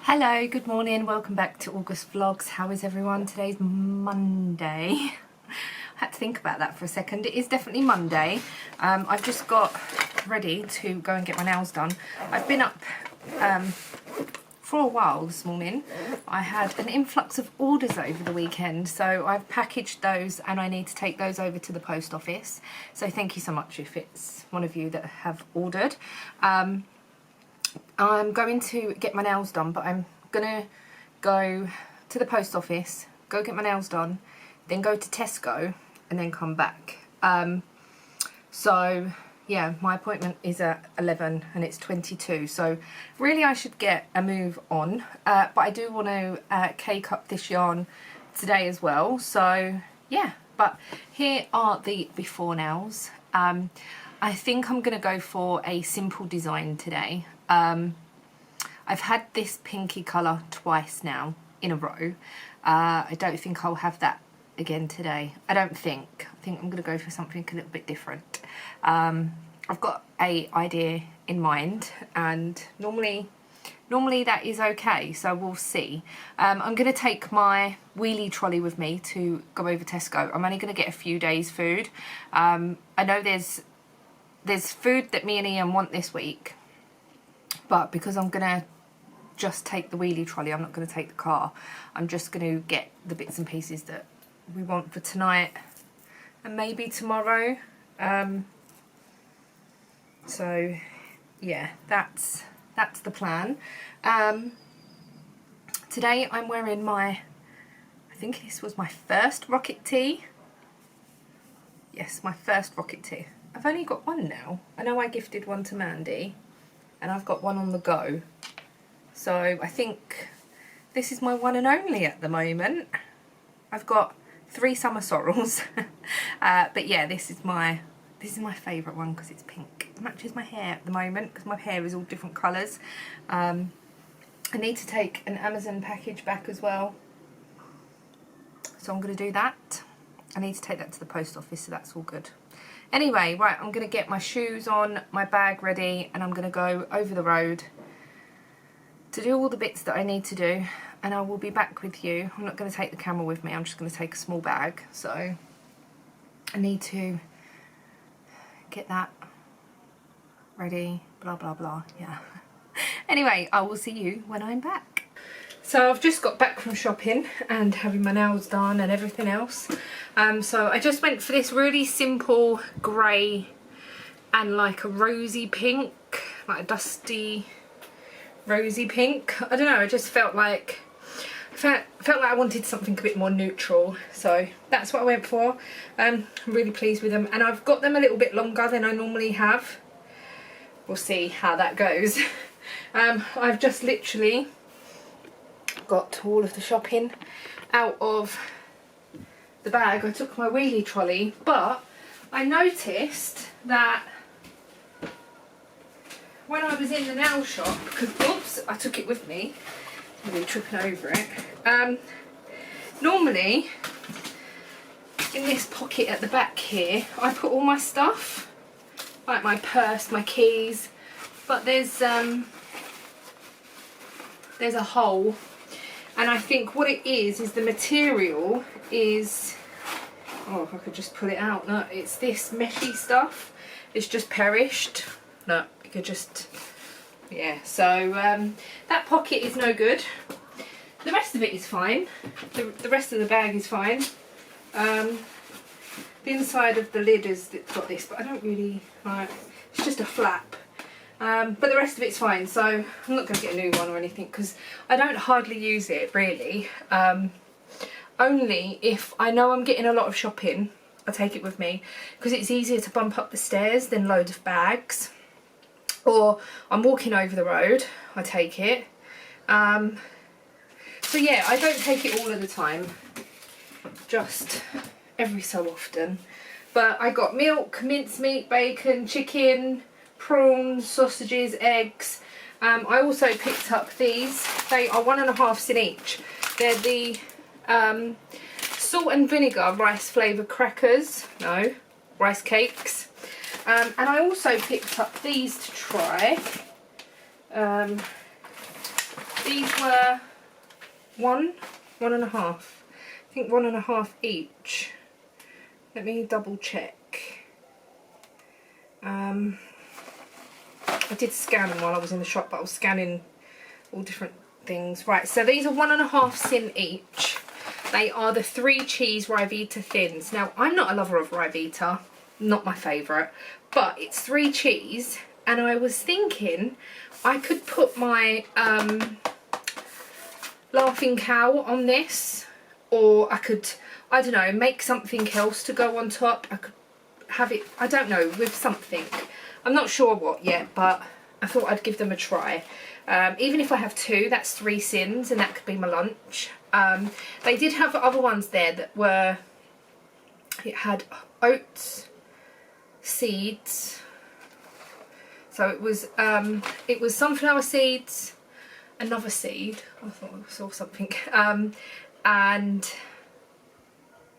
Hello, good morning, welcome back to August Vlogs. How is everyone? Today's Monday. I had to think about that for a second. It is definitely Monday. I've just got ready to go and get my nails done. I've been up for a while this morning. I had an influx of orders over the weekend, so I've packaged those and I need to take those over to the post office. So thank you so much if it's one of you that have ordered. I'm going to get my nails done, but I'm gonna go to the post office, go get my nails done, then go to Tesco and then come back. So yeah, my appointment is at 11 and it's 22, so really I should get a move on, but I do want to cake up this yarn today as well. So yeah, but here are the before nails. I think I'm gonna go for a simple design today. I've had this pinky colour twice now in a row. I don't think I'll have that again today. I think I'm going to go for something a little bit different. I've got a idea in mind, and normally that is okay, so we'll see. I'm going to take my wheelie trolley with me to go over Tesco. I'm only going to get a few days food. I know there's food that me and Ian want this week, but because I'm going to just take the wheelie trolley, I'm not going to take the car. I'm just going to get the bits and pieces that we want for tonight and maybe tomorrow. So yeah, that's the plan. Today I'm wearing I think this was my first Rocket tee. Yes, my first Rocket tee. I've only got one now. I know I gifted one to Mandy, and I've got one on the go. So I think this is my one and only at the moment. I've got 3 summer sorrels, but yeah, this is my favourite one because it's pink. It matches my hair at the moment because my hair is all different colours. I need to take an Amazon package back as well, so I'm going to do that. I need to take that to the post office, so that's all good. Anyway, right, I'm going to get my shoes on, my bag ready, and I'm going to go over the road to do all the bits that I need to do, and I will be back with you. I'm not going to take the camera with me, I'm just going to take a small bag, so I need to get that ready, blah blah blah, yeah. Anyway, I will see you when I'm back. So I've just got back from shopping and having my nails done and everything else. So I just went for this really simple grey and like a rosy pink, like a dusty rosy pink. I don't know, I just felt like I wanted something a bit more neutral, so that's what I went for. I'm really pleased with them, and I've got them a little bit longer than I normally have. We'll see how that goes. I've just literally got all of the shopping out of the bag. I took my wheelie trolley, but I noticed that when I was in the nail shop, because oops, I took it with me, I'm really tripping over it. Normally in this pocket at the back here I put all my stuff, like my purse, my keys, but there's a hole, and I think what it is the material is, oh, if I could just pull it out, no, it's this meshy stuff, it's just perished. No, you could just, yeah, so that pocket is no good. The rest of it is fine. The rest of the bag is fine. The inside of the lid has got this, but I don't really like, it's just a flap. But the rest of it's fine, so I'm not going to get a new one or anything because I don't hardly use it really. Only if I know I'm getting a lot of shopping, I take it with me because it's easier to bump up the stairs than loads of bags. Or I'm walking over the road, I take it. So yeah, I don't take it all of the time, just every so often. But I got milk, mincemeat, bacon, chicken, prawns, sausages, eggs. I also picked up these. They are 1.5 cents each. They're the salt and vinegar rice flavoured crackers. No, rice cakes. And I also picked up these to try. These were one and a half. I think 1.5 each. Let me double check. I did scan them while I was in the shop, but I was scanning all different things. Right, so these are 1.5 sin each. They are the 3 cheese Ryvita thins. Now, I'm not a lover of Ryvita, not my favourite, but it's 3 cheese, and I was thinking I could put my Laughing Cow on this, or I could, I don't know, make something else to go on top. I could have it, I don't know, with something. I'm not sure what yet, but I thought I'd give them a try. Even if I have 2, that's 3 sins, and that could be my lunch. They did have other ones there that were, it had oats, seeds, so it was sunflower seeds, another seed, I thought I saw something, and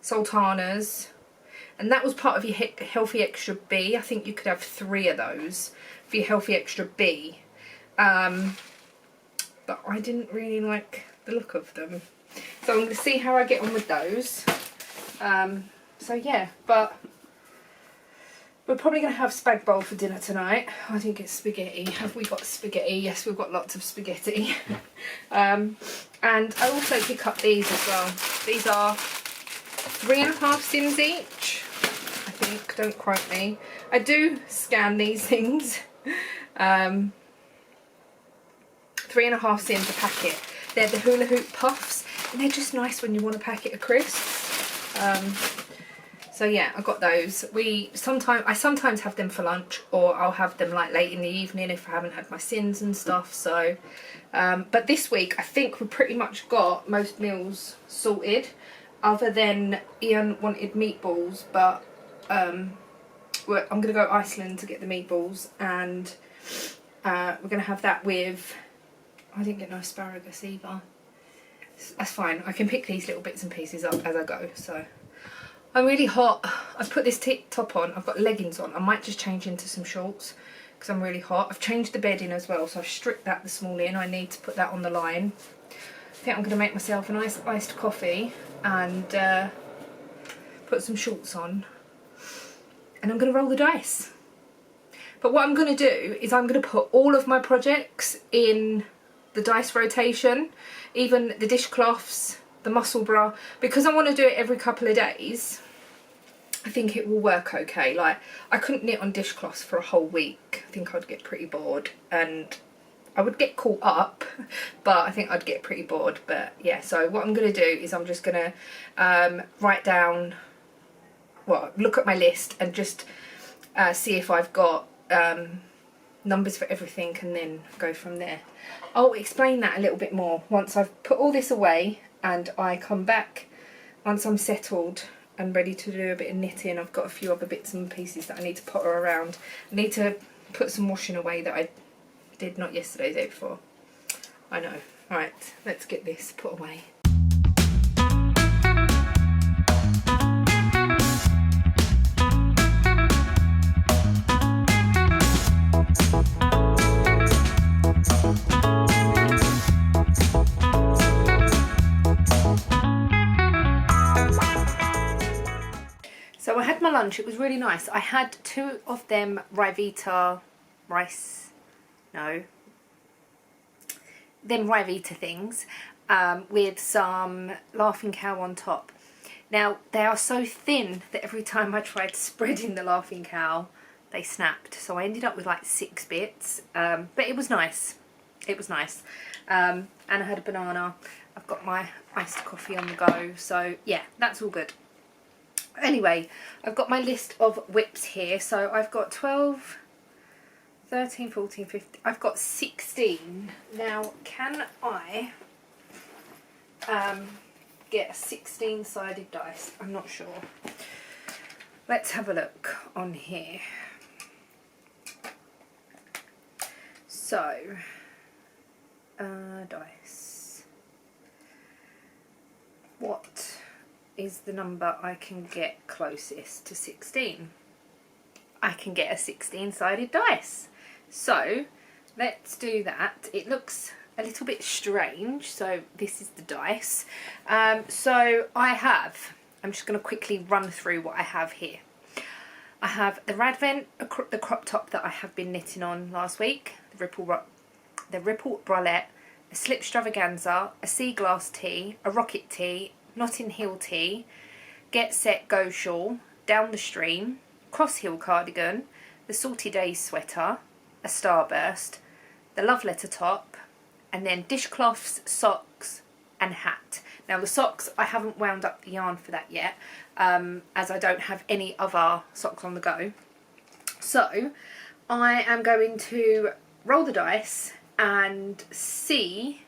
sultanas, and that was part of your Healthy Extra B. I think you could have 3 of those for your Healthy Extra B, but I didn't really like the look of them, so I'm going to see how I get on with those. So yeah, but we're probably going to have spag bowl for dinner tonight. I think it's spaghetti. Have we got spaghetti? Yes, we've got lots of spaghetti. And I also pick up these as well. These are 3.5 sins each, I think, don't quote me. I do scan these things. 3.5 sins a packet. They're the hula hoop puffs, and they're just nice when you want a packet of crisps. So yeah, I got those. I sometimes have them for lunch, or I'll have them like late in the evening if I haven't had my sins and stuff. So, but this week I think we pretty much got most meals sorted, other than Ian wanted meatballs, but I'm gonna go to Iceland to get the meatballs, and we're gonna have that with. I didn't get no asparagus either. That's fine. I can pick these little bits and pieces up as I go. So I'm really hot. I've put this top on. I've got leggings on. I might just change into some shorts because I'm really hot. I've changed the bedding as well, so I've stripped that this morning. I need to put that on the line. I think I'm going to make myself a nice iced coffee and put some shorts on, and I'm going to roll the dice. But what I'm going to do is I'm going to put all of my projects in the dice rotation, even the dishcloths, the muscle bra, because I want to do it every couple of days. I think it will work okay. Like, I couldn't knit on dishcloths for a whole week. I think I'd get pretty bored, and I would get caught up, but I think I'd get pretty bored. But yeah, so what I'm going to do is I'm just going to write down, well, look at my list and just see if I've got numbers for everything, and then go from there. I'll explain that a little bit more once I've put all this away and I come back once I'm settled and ready to do a bit of knitting. I've got a few other bits and pieces that I need to potter around. I need to put some washing away that I did not yesterday, the day before. I know. Right, let's get this put away. So I had my lunch, it was really nice. I had 2 of them Ryvita things with some Laughing Cow on top. Now, they are so thin that every time I tried spreading the Laughing Cow, they snapped. So I ended up with like 6 bits, but it was nice. It was nice. And I had a banana. I've got my iced coffee on the go. So yeah, that's all good. Anyway, I've got my list of whips here. So I've got 12, 13, 14, 15. I've got 16. Now, can I get a 16-sided dice? I'm not sure. Let's have a look on here. So, dice. What is the number I can get closest to 16? I can get a 16-sided dice. So let's do that. It looks a little bit strange. So this is the dice. So I'm just going to quickly run through what I have here. I have the Radvent, the crop top that I have been knitting on last week, the Ripple Bralette, a Slip Stravaganza, a Sea Glass tee, a Rocket tee, Notting Hill tee, Get Set Go shawl, Down the Stream, Cross Hill cardigan, the Salty Days sweater, a Starburst, the Love Letter top, and then dishcloths, socks and hat. Now the socks, I haven't wound up the yarn for that yet, as I don't have any other socks on the go. So I am going to roll the dice and see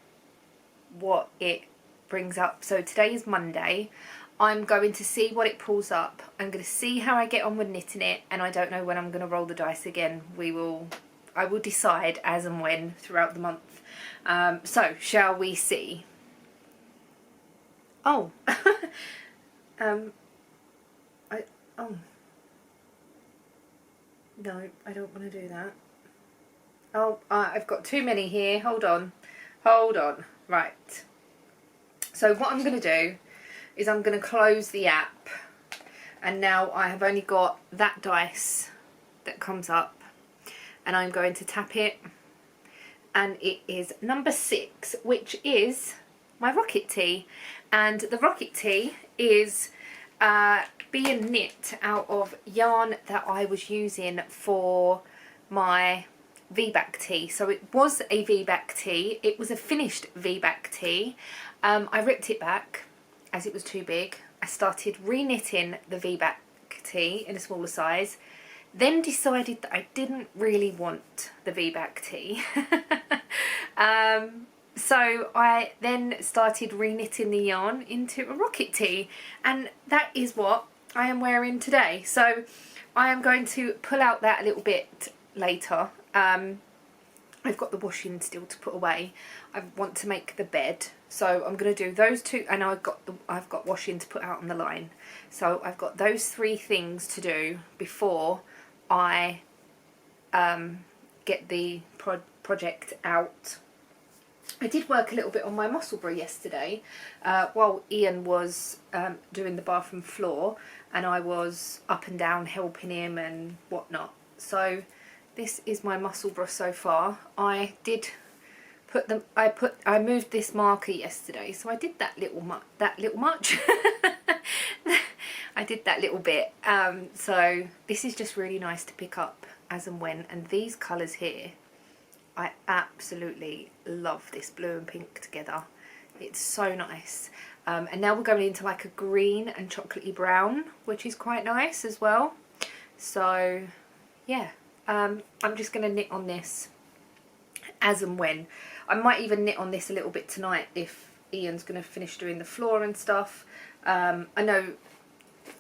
what it brings up. So today is Monday. I'm going to see what it pulls up. I'm going to see how I get on with knitting it, and I don't know when I'm going to roll the dice again. I will decide as and when throughout the month. So shall we see? Oh, no, I don't want to do that. Oh, I've got too many here. Hold on. Right. So what I'm going to do is I'm going to close the app, and now I have only got that dice that comes up, and I'm going to tap it, and it is number 6, which is my Rocket tee. And the Rocket tee is being knit out of yarn that I was using for my V-back tee. So it was a V-back tee. It was a finished V-back tee. I ripped it back as it was too big. I started re-knitting the V-back tee in a smaller size, then decided that I didn't really want the V-back tee. So I then started re-knitting the yarn into a Rocket tee, and that is what I am wearing today. So I am going to pull out that a little bit later. I've got the washing still to put away. I want to make the bed, so I'm going to do those two, and I've got washing to put out on the line. So I've got those 3 things to do before I get the project out. I did work a little bit on my Musselburgh yesterday while Ian was doing the bathroom floor, and I was up and down helping him and whatnot. So this is my Musselburgh so far. I did put them. I moved this marker yesterday, so I did that little much. I did that little bit. So this is just really nice to pick up as and when. And these colours here, I absolutely love this blue and pink together. It's so nice. And now we're going into like a green and chocolatey brown, which is quite nice as well. So yeah, I'm just going to knit on this as and when. I might even knit on this a little bit tonight if Ian's going to finish doing the floor and stuff. I know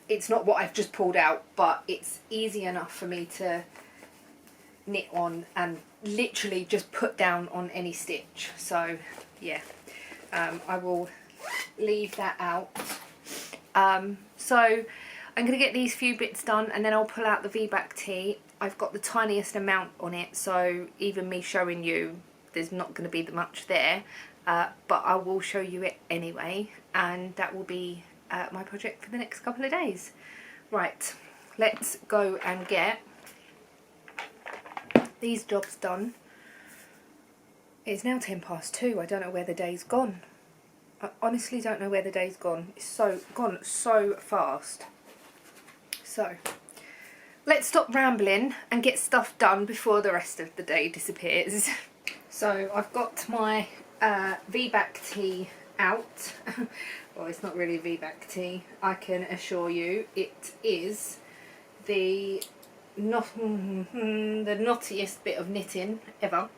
it's not what I've just pulled out, but it's easy enough for me to knit on and literally just put down on any stitch. So yeah, I will leave that out. So I'm going to get these few bits done, and then I'll pull out the V-back tee. I've got the tiniest amount on it, so even me showing you, there's not going to be much there, but I will show you it anyway, and that will be my project for the next couple of days. Right, let's go and get these jobs done. It's now 2:10. I don't know where the day's gone. I honestly don't know where the day's gone. It's gone so fast. So let's stop rambling and get stuff done before the rest of the day disappears. So I've got my V-back tee out. Well, it's not really a V-back tee, I can assure you. It is the knottiest bit of knitting ever.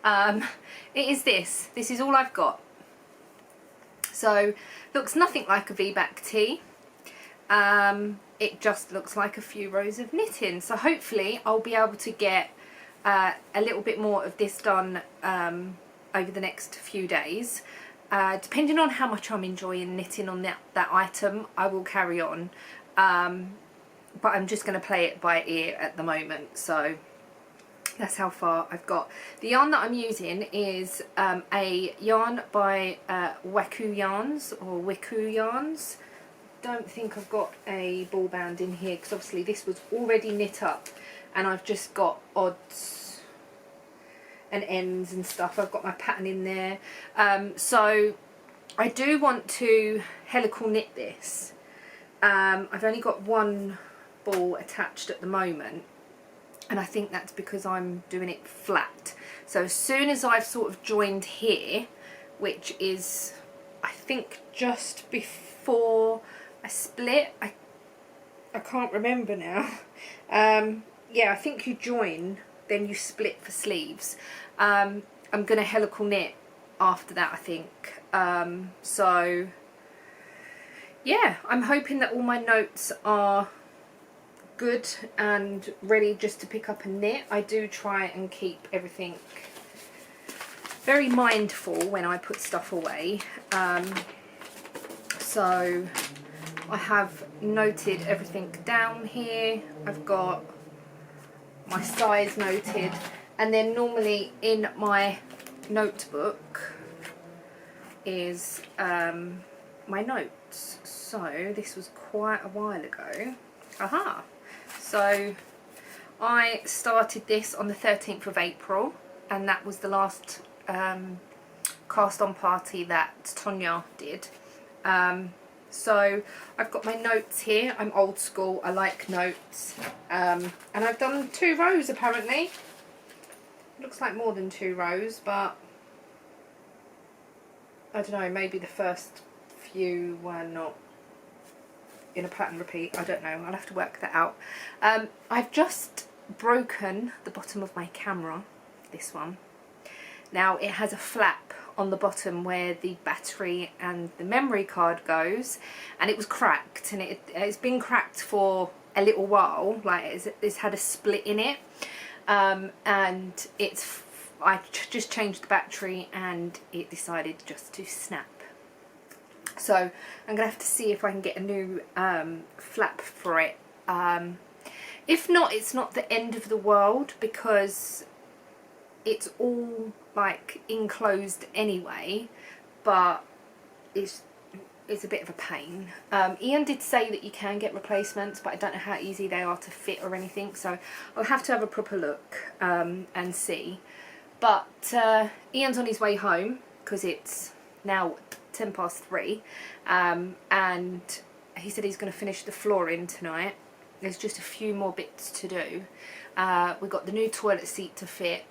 It is this. This is all I've got. So looks nothing like a V-back tee. It just looks like a few rows of knitting. So hopefully I'll be able to get a little bit more of this done over the next few days. Depending on how much I'm enjoying knitting on that item, I will carry on. But I'm just going to play it by ear at the moment. So That's how far I've got. The yarn that I'm using is a yarn by Waku Yarns, or Wiku Yarns. Don't think I've got a ball band in here because obviously this was already knit up and I've just got odds and ends and stuff. I've got my pattern in there. So I do want to helical knit this. I've only got one ball attached at the moment, and I think that's because I'm doing it flat. So as soon as I've sort of joined here, which is I think just before I split, I can't remember now. Yeah, I think you join, then you split for sleeves. I'm going to helical knit after that, I think. So yeah, I'm hoping that all my notes are good and ready just to pick up and knit. I do try and keep everything very mindful when I put stuff away. So I have noted everything down here. I've got my size noted, and then normally in my notebook is my notes. So this was quite a while ago. Aha! So I started this on the 13th of April, and that was the last cast on party that Tonya did. So I've got my notes here. I'm old school, I like notes, and I've done 2 rows apparently. Looks like more than 2 rows, but I don't know, maybe the first few were not in a pattern repeat. I don't know, I'll have to work that out. I've just broken the bottom of my camera, this one. Now it has a flap on the bottom where the battery and the memory card goes, and it was cracked, and it's been cracked for a little while, like it's had a split in it, and I just changed the battery and it decided just to snap. So I'm gonna have to see if I can get a new flap for it. If not, it's not the end of the world because it's all like enclosed anyway, but it's a bit of a pain. Ian did say that you can get replacements, but I don't know how easy they are to fit or anything, so I'll have to have a proper look and see. But Ian's on his way home because it's now 3:10, and he said he's going to finish the flooring tonight. There's just a few more bits to do. We've got the new toilet seat to fit.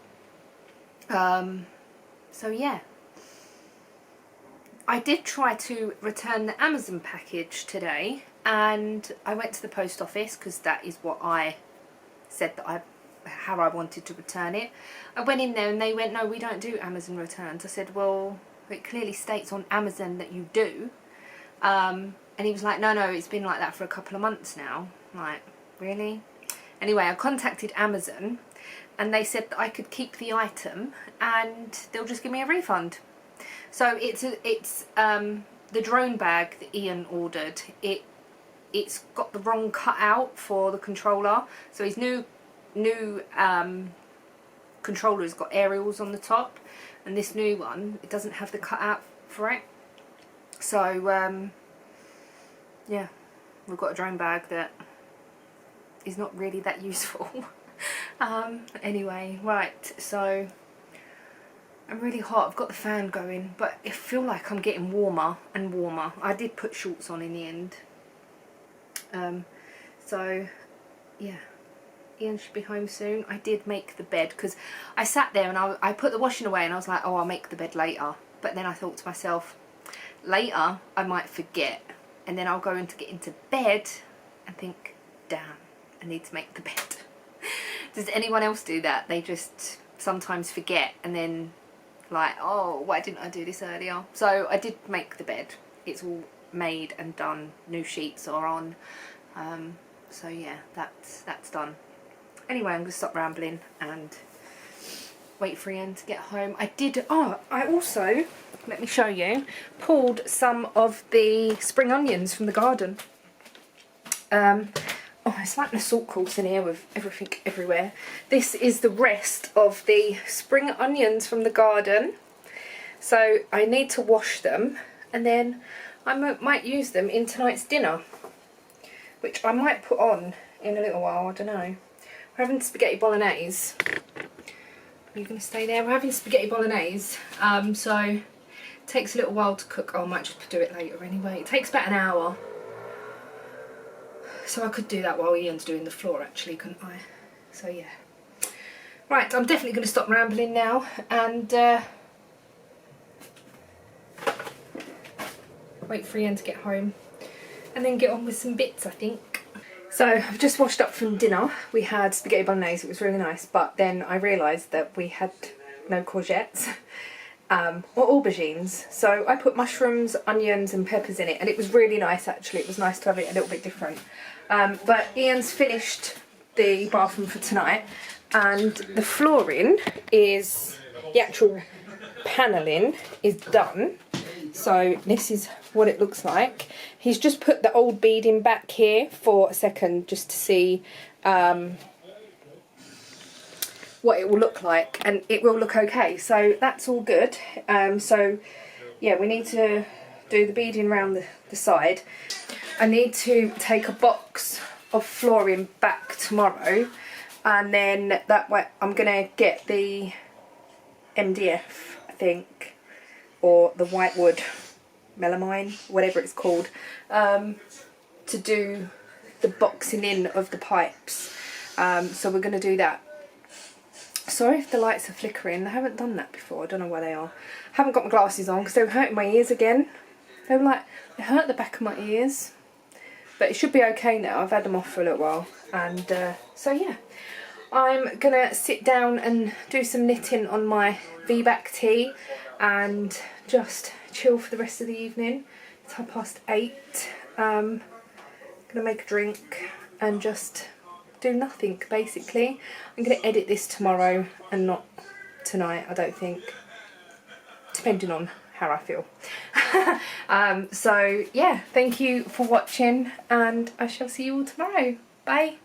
So yeah, I did try to return the Amazon package today, and I went to the post office because that is what I said that how I wanted to return it. I went in there and they went, no, we don't do Amazon returns. I said, well, it clearly states on Amazon that you do. And he was like, no, it's been like that for a couple of months now. I'm like, really? Anyway, I contacted Amazon and they said that I could keep the item and they'll just give me a refund. So it's the drone bag that Ian ordered. It's got the wrong cutout for the controller. So his new controller's got aerials on the top, and this new one, it doesn't have the cutout for it. So yeah, we've got a drone bag that is not really that useful. Anyway, right, so I'm really hot. I've got the fan going, but I feel like I'm getting warmer and warmer. I did put shorts on in the end. So yeah, Ian should be home soon. I did make the bed because I sat there and I put the washing away and I was like, oh, I'll make the bed later. But then I thought to myself, later I might forget, and then I'll go in to get into bed and think, damn, I need to make the bed. Does anyone else do that? They just sometimes forget and then like, oh, why didn't I do this earlier? So I did make the bed. It's all made and done. New sheets are on. So yeah, that's done. Anyway, I'm going to stop rambling and wait for Ian to get home. I also, let me show you, pulled some of the spring onions from the garden. Oh, it's like an assault course in here with everything everywhere. This is the rest of the spring onions from the garden. So I need to wash them, and then I might use them in tonight's dinner, which I might put on in a little while, I don't know. We're having spaghetti bolognese. Are you going to stay there? We're having spaghetti bolognese, so it takes a little while to cook. Oh, I might just do it later anyway. It takes about an hour. So I could do that while Ian's doing the floor actually, couldn't I? So yeah. Right, I'm definitely going to stop rambling now and wait for Ian to get home and then get on with some bits, I think. So I've just washed up from dinner. We had spaghetti bolognese, it was really nice, but then I realised that we had no courgettes or aubergines. So I put mushrooms, onions and peppers in it, and it was really nice actually. It was nice to have it a little bit different. But Ian's finished the bathroom for tonight, and the flooring is, the actual panelling is done. So this is what it looks like. He's just put the old beading back here for a second just to see what it will look like, and it will look okay. So that's all good. So yeah, we need to do the beading around the side. I need to take a box of flooring back tomorrow, and then that way I'm gonna get the MDF, I think, or the whitewood melamine, whatever it's called, to do the boxing in of the pipes. So we're going to do that. Sorry if the lights are flickering. I haven't done that before. I don't know why they are. I haven't got my glasses on because they were hurting my ears again. They hurt the back of my ears. But it should be okay now. I've had them off for a little while. And so yeah, I'm going to sit down and do some knitting on my VBAC tee and just chill for the rest of the evening. It's 8:30. Gonna make a drink and just do nothing basically. I'm gonna edit this tomorrow and not tonight, I don't think, depending on how I feel. So yeah, thank you for watching and I shall see you all tomorrow. Bye.